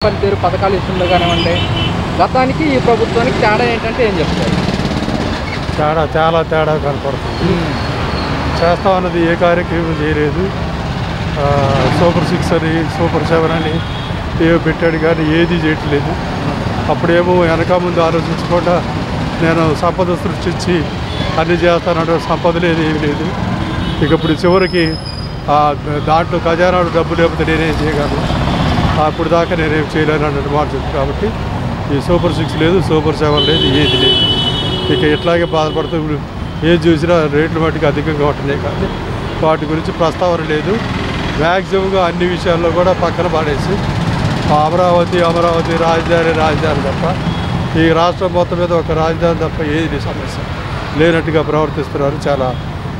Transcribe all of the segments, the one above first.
పనితీరు పథకాలు ఇస్తుందో కానివ్వండి, గతానికి ఈ ప్రభుత్వానికి తేడా ఏంటంటే ఏం చెప్తారు? చాలా తేడా కనపడుతుంది. చేస్తామన్నది ఏ కార్యక్రమం చేయలేదు. సూపర్ 6 అని సూపర్ 7 అని ఏవో పెట్టాడు కానీ ఏది చేయట్లేదు. అప్పుడేమో వెనక ముందు ఆలోచించకుండా నేను సంపద సృష్టించి అన్నీ చేస్తానంటే సంపద లేదు, ఏమి లేదు. ఇక ఇప్పుడు చివరికి దాంట్లో ఖజానాడు డబ్బు లేకపోతే నేనేం చేయగలను, అప్పుడు దాకా నేనేం చేయలేను అన్నట్టు మాట చెప్తాను. కాబట్టి ఈ సూపర్ 6 లేదు, సూపర్ 7 లేదు, ఏది లేదు. ఇక ఇట్లాగే బాధపడుతూ ఏది చూసినా రేట్లు మట్టుకు అధికంగా ఉంటున్నాయి కానీ వాటి గురించి ప్రస్తావన లేదు. మ్యాక్సిమంగా అన్ని విషయాల్లో కూడా పక్కన పడేసి అమరావతి రాజధాని తప్ప ఈ రాష్ట్రం మొత్తం మీద ఒక రాజధాని తప్ప ఏది సమస్య లేనట్టుగా ప్రవర్తిస్తున్నారు. చాలా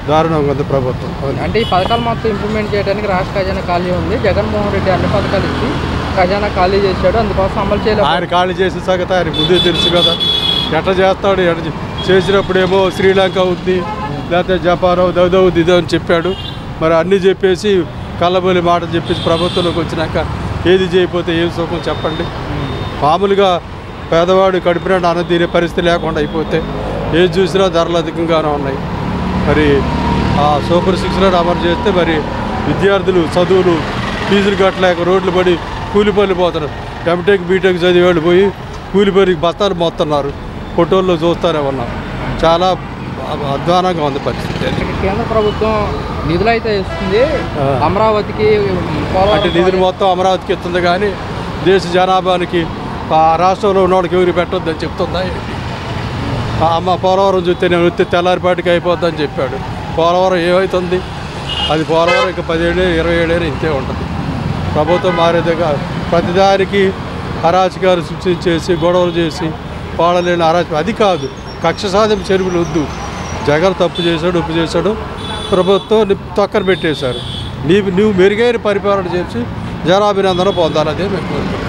దారుణంగా ఉంది ప్రభుత్వం. అంటే ఈ పథకాలు మొత్తం ఇంప్లిమెంట్ చేయడానికి రాష్ట్ర ఖజానా ఖాళీ ఉంది. జగన్మోహన్ రెడ్డి అన్ని పథకాలు ఇచ్చి ఖజానా ఖాళీ చేశాడు, అందుకోసం అమలు చేయలేదు. ఆయన ఖాళీ చేసిన సంగతి ఆయన ముందే తెలుసు కదా, ఎట్లా చేస్తాడు. చేసినప్పుడేమో శ్రీలంక అవుద్ది, లేకపోతే జపాన్ అవుద్ది ఇదో అని చెప్పాడు. మరి అన్నీ చెప్పేసి కళ్ళబోలి మాటలు చెప్పేసి ప్రభుత్వంలోకి వచ్చినాక ఏది చేయకపోతే ఏం సుఖం చెప్పండి. మామూలుగా పేదవాడు కడుపున అన్నం తినే పరిస్థితి లేకుండా అయిపోతే ఏది చూసినా ధరలు అధికంగానే ఉన్నాయి. మరి ఆ సూపర్ 6లో అమలు చేస్తే మరి విద్యార్థులు చదువులు ఫీజులు కట్టలేక రోడ్లు పడి కూలిపల్లి పోతున్నారు. ఎంటెక్ బీటెక్ చదివేవాళ్ళు పోయి కూలిపల్లికి బస్తాలు మోస్తున్నారు. ఫోటోల్లో చూస్తూనే ఉన్నాం. చాలా అధ్వానంగా ఉంది పరిస్థితి. కేంద్ర ప్రభుత్వం నిధులు అయితే ఇస్తుంది అమరావతికి, అంటే నిధులు మొత్తం అమరావతికి ఇస్తుంది కానీ దేశ జనాభానికి ఆ రాష్ట్రంలో ఉన్నవాడికి ఎవరికి పెట్టొద్దని చెప్తుందా? అమ్మ పోలవరం చూస్తే నేను వస్తే తెల్లారిపాటికి అయిపోద్దని చెప్పాడు. పోలవరం ఏమవుతుంది? అది పోలవరం ఇక 10 ఏళ్ళు 20 ఏళ్ళు ఇంతే ఉంటుంది. ప్రభుత్వం మారేదిగా ప్రతిదానికి అరాచకాలు సృష్టించేసి గొడవలు చేసి పాడలేని అరాచకం అది కాదు. కక్ష సాధింపు చర్యలు వద్దు. జగన్ తప్పు చేశాడు, ఉప్పు చేశాడు, ప్రభుత్వం తొక్కన పెట్టేశారు. నువ్వు మెరుగైన పరిపాలన చేసి జనాభినందన పొందాలదే మేము కోరుకుంటున్నాం.